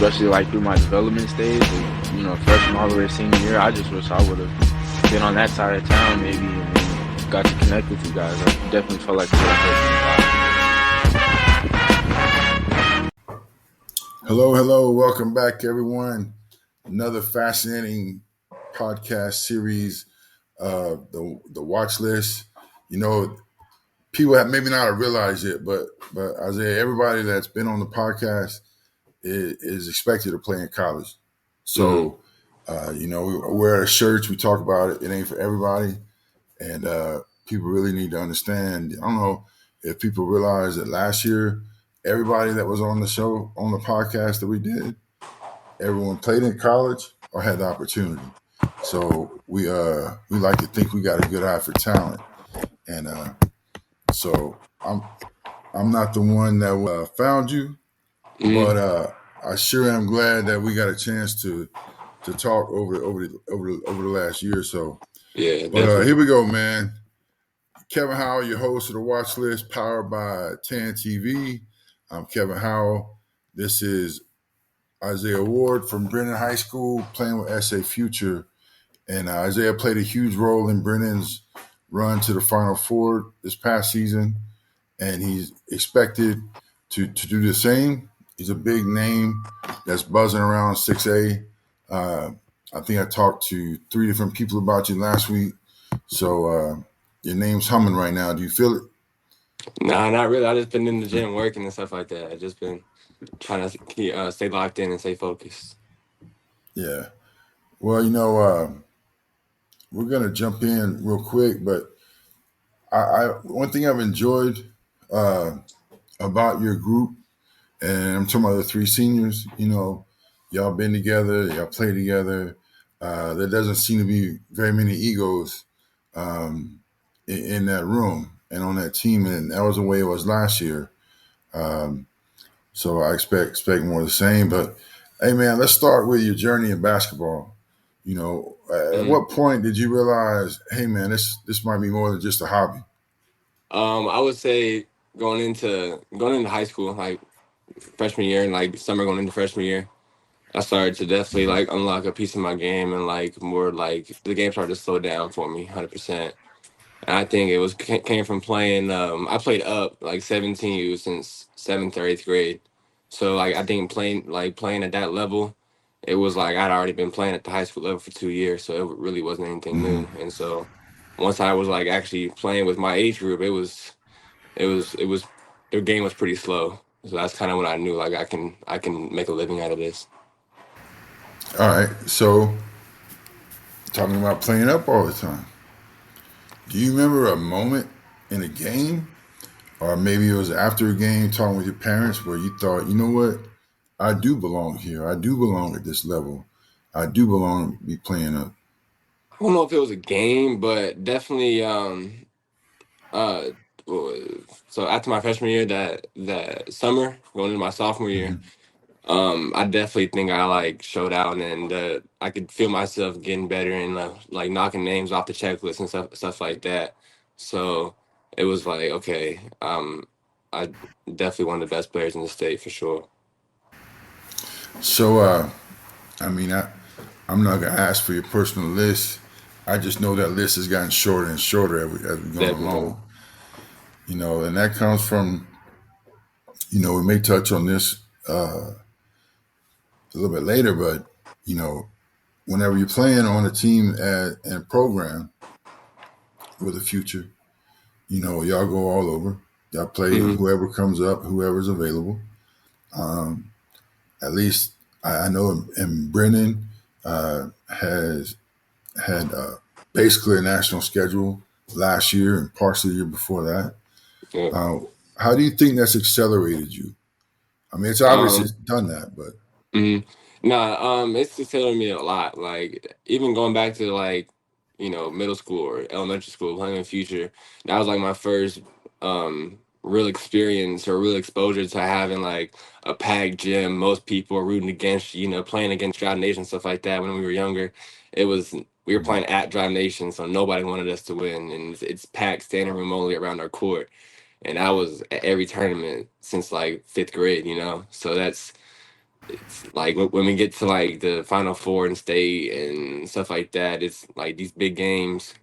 especially like through my development stage, and, freshman all the way to senior year. I just wish I would have been on that side of town maybe, and then got to connect with you guys. I definitely felt like it would have helped me a lot. Hello, welcome back, everyone. Another fascinating podcast series, the Watchlist. People have maybe not realized it, but Isiaih, everybody that's been on the podcast is expected to play in college. So, we're at a church, we talk about it. It ain't for everybody, and people really need to understand. I don't know if people realize that last year, everybody that was on the show, on the podcast that we did, everyone played in college or had the opportunity. So we like to think we got a good eye for talent, and so I'm not the one that found you, but I sure am glad that we got a chance to talk over the last year or so. Yeah, but definitely. Here we go, man. Kevin Howell, your host of the Watch List, powered by TAN TV. I'm Kevin Howell. This is Isiaih Ward from Brennan High School, playing with SA Future. And Isiaih played a huge role in Brennan's run to the Final Four this past season, and he's expected to do the same. He's a big name that's buzzing around 6A. I think I talked to 3 different people about you last week. So your name's humming right now. Do you feel it? Nah, not really. I just been in the gym working and stuff like that. I just been trying to stay locked in and stay focused. Yeah. Well, we're gonna jump in real quick, but one thing I've enjoyed about your group, and I'm talking about the 3 seniors. Y'all been together, y'all play together. There doesn't seem to be very many egos in that room and on that team, and that was the way it was last year. So I expect more of the same. But hey, man, let's start with your journey in basketball. At what point did you realize, hey, man, this might be more than just a hobby? I would say going into high school, like freshman year and like summer going into freshman year, I started to definitely like unlock a piece of my game, and like more like the game started to slow down for me 100%. And I think it came from playing. I played up like 17U since 7th or 8th grade. So like I think playing at that level, it was like I'd already been playing at the high school level for 2 years, so it really wasn't anything new. And so once I was like actually playing with my age group, it was the game was pretty slow. So that's kind of when I knew like I can make a living out of this. All right. So talking about playing up all the time, do you remember a moment in a game, or maybe it was after a game, talking with your parents, where you thought, you know what, I do belong here. I do belong at this level. I do belong to be playing up. I don't know if it was a game, but definitely uh so after my freshman year, that summer going into my sophomore year, I definitely think I like showed out, and I could feel myself getting better and like knocking names off the checklist and stuff like that. So it was like, okay, I definitely one of the best players in the state for sure. So, I mean, I'm not gonna ask for your personal list. I just know that list has gotten shorter and shorter as we go Definitely. along. And that comes from, we may touch on this a little bit later, but whenever you're playing on a team and a program with a future, y'all go all over. Y'all play whoever comes up, whoever's available. At least I know in Brennan has had basically a national schedule last year and partially the year before that. Yeah. How do you think that's accelerated you? I mean, it's obvious it's done that, but it's accelerated me a lot. Like even going back to like middle school or elementary school playing in future, that was like my first real experience or real exposure to having like a packed gym. Most people are rooting against playing against Drive Nation, stuff like that. When we were younger, we were playing at Drive Nation, so nobody wanted us to win, and it's packed standing room only around our court. And I was at every tournament since like 5th grade, so it's like when we get to like the Final Four in state and stuff like that, it's like these big games.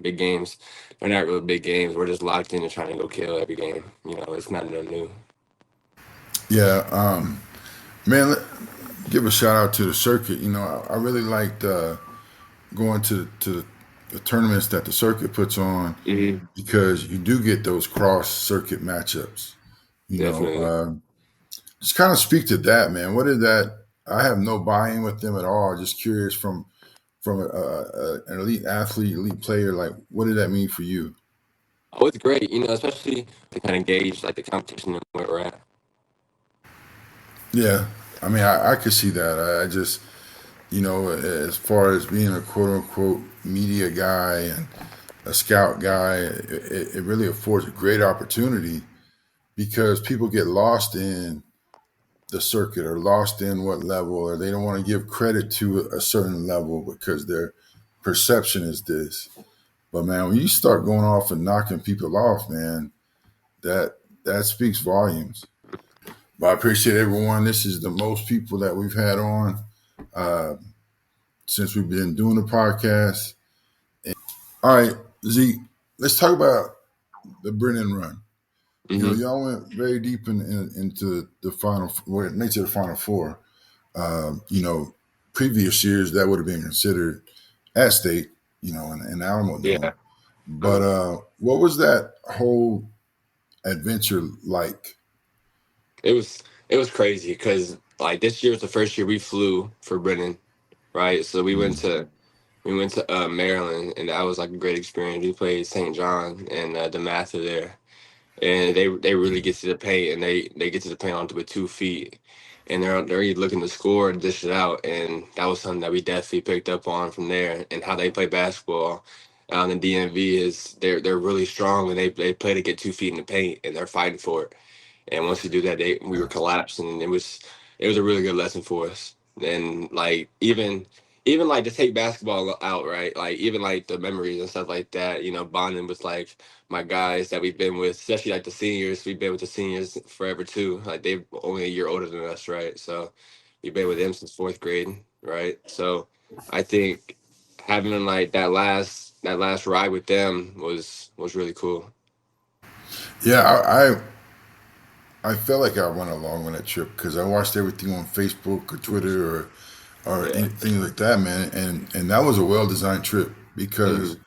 They're not really big games. We're just locked in and trying to go kill every game. You know, it's not no new. Yeah, man. Give a shout out to the circuit. I really liked going to the tournaments that the circuit puts on Hmm. because you do get those cross circuit matchups. You know, Definitely. just kind of speak to that, man. What did that? I have no buy-in with them at all. Just curious from an elite athlete, elite player. Like, what did that mean for you? Oh, it's great. You know, especially to kind of gauge like the competition and where we're at. Yeah, I mean, I could see that. I just, as far as being a quote unquote media guy and a scout guy, it really affords a great opportunity because people get lost in the circuit or lost in what level, or they don't want to give credit to a certain level because their perception is this. But man, when you start going off and knocking people off, man, that that speaks volumes. But I appreciate everyone. This is the most people that we've had on uh, since we've been doing the podcast. All right, Zeke, let's talk about the Brennan run. Hmm. Y'all went very deep into the final, well, it makes it the final four. Previous years that would have been considered at state, in Alamo Yeah. Dome. But what was that whole adventure like? It was crazy because like this year was the first year we flew for Brennan, right? So we went to Maryland, and that was like a great experience. We played St. John and the Mather there, and they really get to the paint, and they get to the paint onto with 2 feet, and they're looking to score and dish it out, and that was something that we definitely picked up on from there, and how they play basketball. In the DMV is they're really strong, and they play to get 2 feet in the paint, and they're fighting for it. And once we do that, we were collapsing, and it was a really good lesson for us. And like even like to take basketball out, right? Like even like the memories and stuff like that. You know, bonding with like my guys that we've been with, especially like the seniors. We've been with the seniors forever too. Like they're only a year older than us, right? So we've been with them since fourth grade, right? So I think having like that last ride with them was really cool. Yeah, I felt like I went along on that trip because I watched everything on Facebook or Twitter or Yeah. anything like that, man. And that was a well designed trip because Hmm.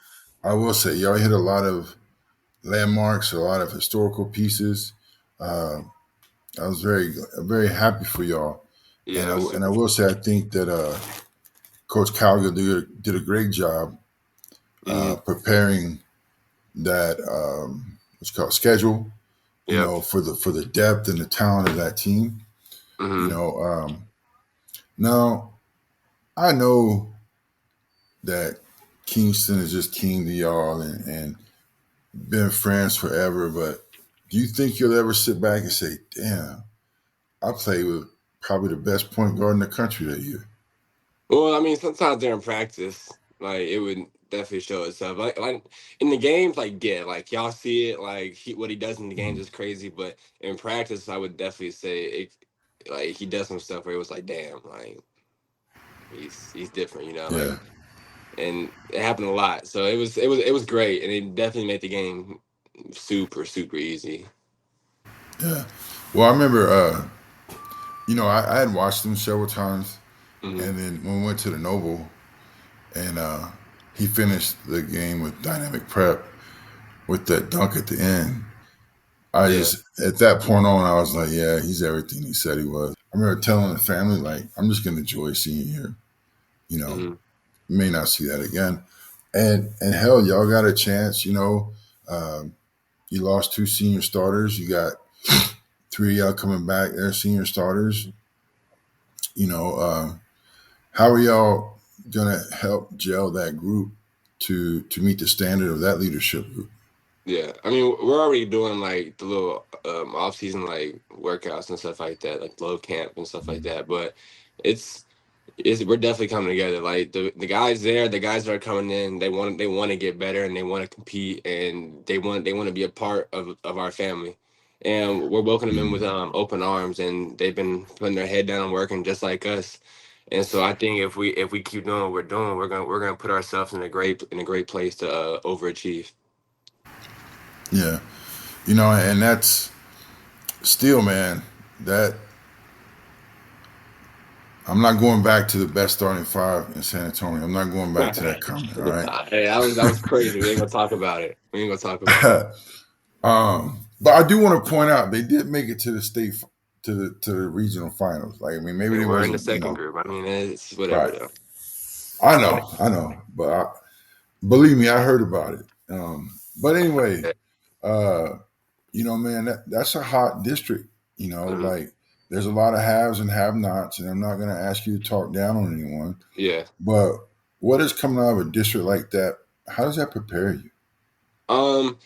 I will say y'all hit a lot of landmarks, a lot of historical pieces. Uh, I was very happy for y'all, Yeah, and it I was and I super will fun. say I think that Coach Calgill did a great job Hmm. preparing that what's called schedule. Yep. For the depth and the talent of that team. You Hmm. know, now I know that Kingston is just king to y'all and been friends forever, but do you think you'll ever sit back and say, "Damn, I played with probably the best point guard in the country that year"? Well, I mean, sometimes during practice, like it would definitely show itself. Like in the games, like yeah, like y'all see it, like what he does in the games is crazy. But in practice, I would definitely say it, like he does some stuff where it was like, damn, like he's different, you know, Yeah, like and it happened a lot. So it was great, and it definitely made the game super easy. yeah. Well, I remember, I had watched him several times, Hmm. and then when we went to the Noble, and he finished the game with dynamic prep with that dunk at the end. I Yeah. just at that point on, I was like, yeah, he's everything he said he was. I remember telling the family, like, I'm just gonna enjoy seeing you here. You know, Hmm. may not see that again. And hell, y'all got a chance. Um, you lost two senior starters. You got three of y'all coming back. They're senior starters. You know, how are y'all gonna help gel that group to meet the standard of that leadership group? Yeah, I mean, we're already doing like the little off season like workouts and stuff like that, like low camp and stuff like that. But it's we're definitely coming together. Like the guys there, the guys that are coming in, they want to get better and they want to compete and they want to be a part of our family. and we're welcoming them in with open arms, and they've been putting their head down and working just like us. And so I think if we keep doing what we're doing, we're gonna put ourselves in a great place to overachieve. Yeah, and that's still, man. That I'm not going back to the best starting five in San Antonio. I'm not going back to that comment. All right. Hey, that was crazy. We ain't gonna talk about it. We ain't gonna talk about it. But I do want to point out they did make it to the to the regional finals. Like, I mean, maybe And they we're in the wasn't, second group. I mean, it's whatever right. though. I know, but believe me, I heard about it. But anyway, uh, man, that's a hot district. Mhm. Like there's a lot of haves and have-nots, and I'm not going to ask you to talk down on anyone. Yeah. But what is coming out of a district like that? How does that prepare you? Um,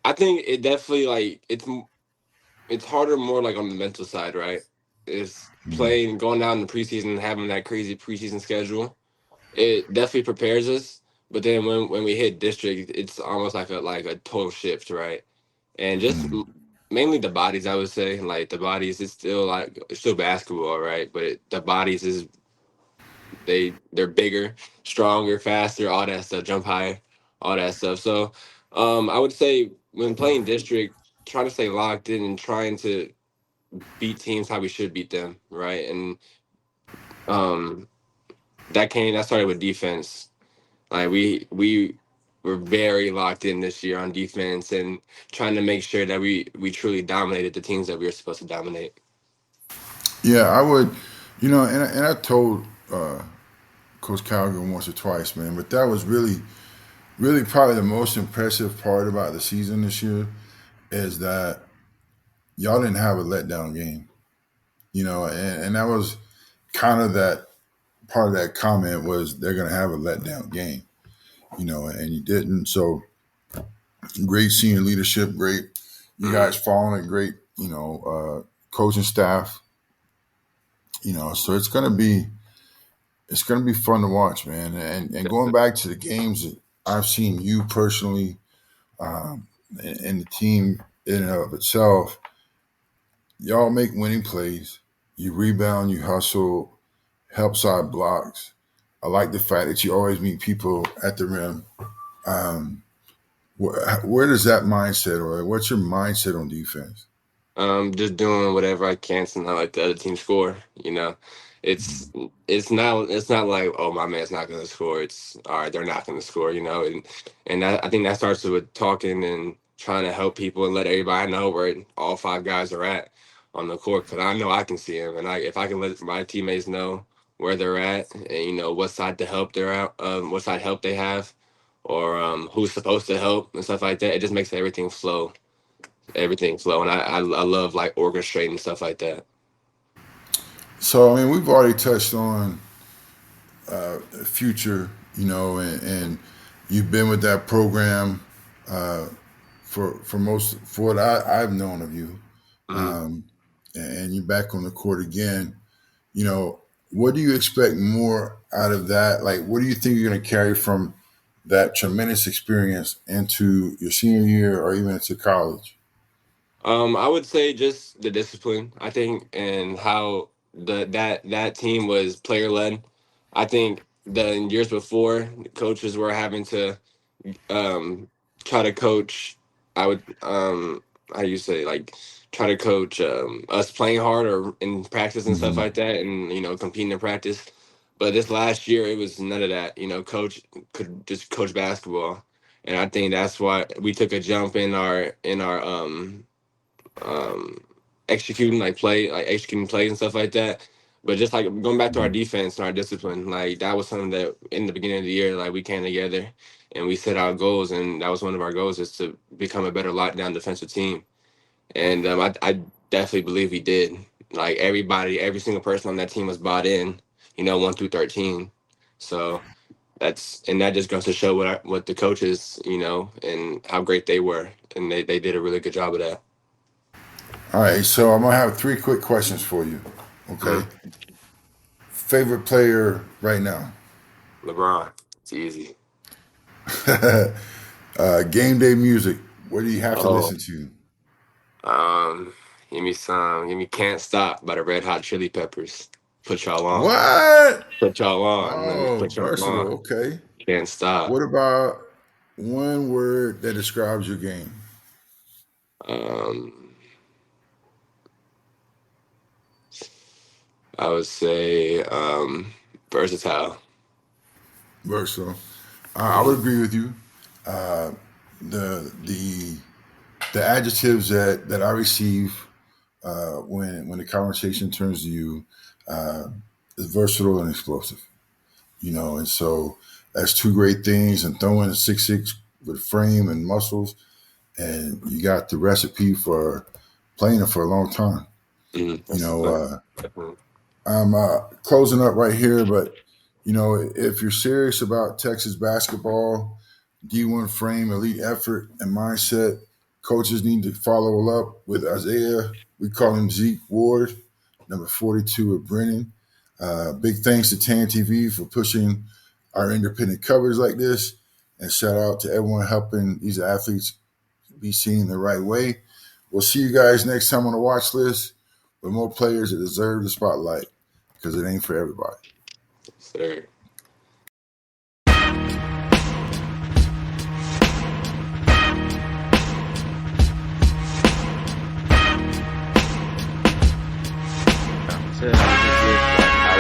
I think it definitely like it's harder more like on the mental side, right? It's Mm, playing, going down in the preseason, and having that crazy preseason schedule. It definitely prepares us. But then when we hit district, it's almost like a total shift, right? And just mm. mainly the bodies, I would say. Like the bodies, it's still basketball, right? But the bodies is they're bigger, stronger, faster, all that stuff, jump higher, all that stuff. So, I would say when playing district, trying to stay locked in and trying to beat teams how we should beat them, right? And um, that started with defense. Like we were very locked in this year on defense and trying to make sure that we truly dominated the teams that we were supposed to dominate. Yeah, I would. And I told Coach Calgary once or twice, man. But that was really, really probably the most impressive part about the season this year is that y'all didn't have a letdown game. And that was kind of that part of that comment was they're going to have a letdown game. And you didn't. So great senior leadership, great. You Mm, guys following it, great. Coaching staff. So it's gonna be fun to watch, man. And going back to the games that I've seen you personally, and the team in and of itself, y'all make winning plays. You rebound, you hustle, help side blocks. I like the fact that you always meet people at the rim. Um, where does that mindset, or what's your mindset on defense? just doing whatever I can to not let the other team score. You know, it's it's not like, oh, my man's not going to score. It's all right, they're not going to score. And I think that starts with talking and trying to help people and let everybody know where all five guys are at on the court, because I know I can see them, and if I can let my teammates know where they're at, and what side to help they're out, what side help they have, or who's supposed to help and stuff like that, it just makes everything flow. And I love like orchestrating stuff like that. So I mean, we've already touched on future, and you've been with that program uh, for what I've known of you, Hmm. um, and you're back on the court again. You know, what do you expect more out of that? Like, what do you think you're going to carry from that tremendous experience into your senior year or even into college? I would say just the discipline, I think, and how that team was player led. I think the years before, coaches were having to um try to coach. I would how do you say, like, try to coach us playing hard or in practice and stuff Mm-hmm. like that, and competing in practice. But this last year, it was none of that. Coach could just coach basketball, and I think that's why we took a jump um executing plays and stuff like that. But just like going back to our defense and our discipline, like that was something that in the beginning of the year, like we came together and we set our goals, and that was one of our goals, is to become a better lockdown defensive team. And I definitely believe we did. Like everybody, every single person on that team was bought in, 1 through 13. So that just goes to show what the coaches, and how great they were, and they did a really good job of that. All right, so I'm gonna have three quick questions for you. Okay, Mhm. favorite player right now? LeBron, it's easy. Game day music. What do you have to Oh, listen to? Give me "Can't Stop" by the Red Hot Chili Peppers. Put y'all on. What? Put y'all on. Let me Oh, put y'all versatile. on. Okay. Can't stop. What about one word that describes your game? Um, I would say versatile. Versatile. I would Mhm. agree with you. Uh, the the adjectives that I receive when the conversation turns to you uh, is versatile and explosive. And so that's two great things. And throwing a 6'6" with frame and muscles, and you got the recipe for playing it for a long time. You That's a know, fact. uh, Definitely. I'm closing up right here, but if you're serious about Texas basketball, D1 frame, elite effort, and mindset, coaches need to follow up with Isiaih. We call him Zeke Ward, number 42 at Brennan. Big thanks to Tan TV for pushing our independent coverage like this, and shout out to everyone helping these athletes be seen the right way. We'll see you guys next time on the watch list with more players that deserve the spotlight because it ain't for everybody. Sir. Said I was just with like how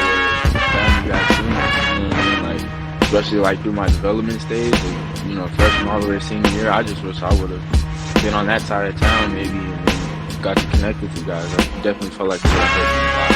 you guys doing, you know what I mean? Like especially like through my development stage, and, freshman all the way to senior year. I just wish I would have been on that side of town maybe, and then got to connect with you guys. I definitely felt like it would have helped me a lot.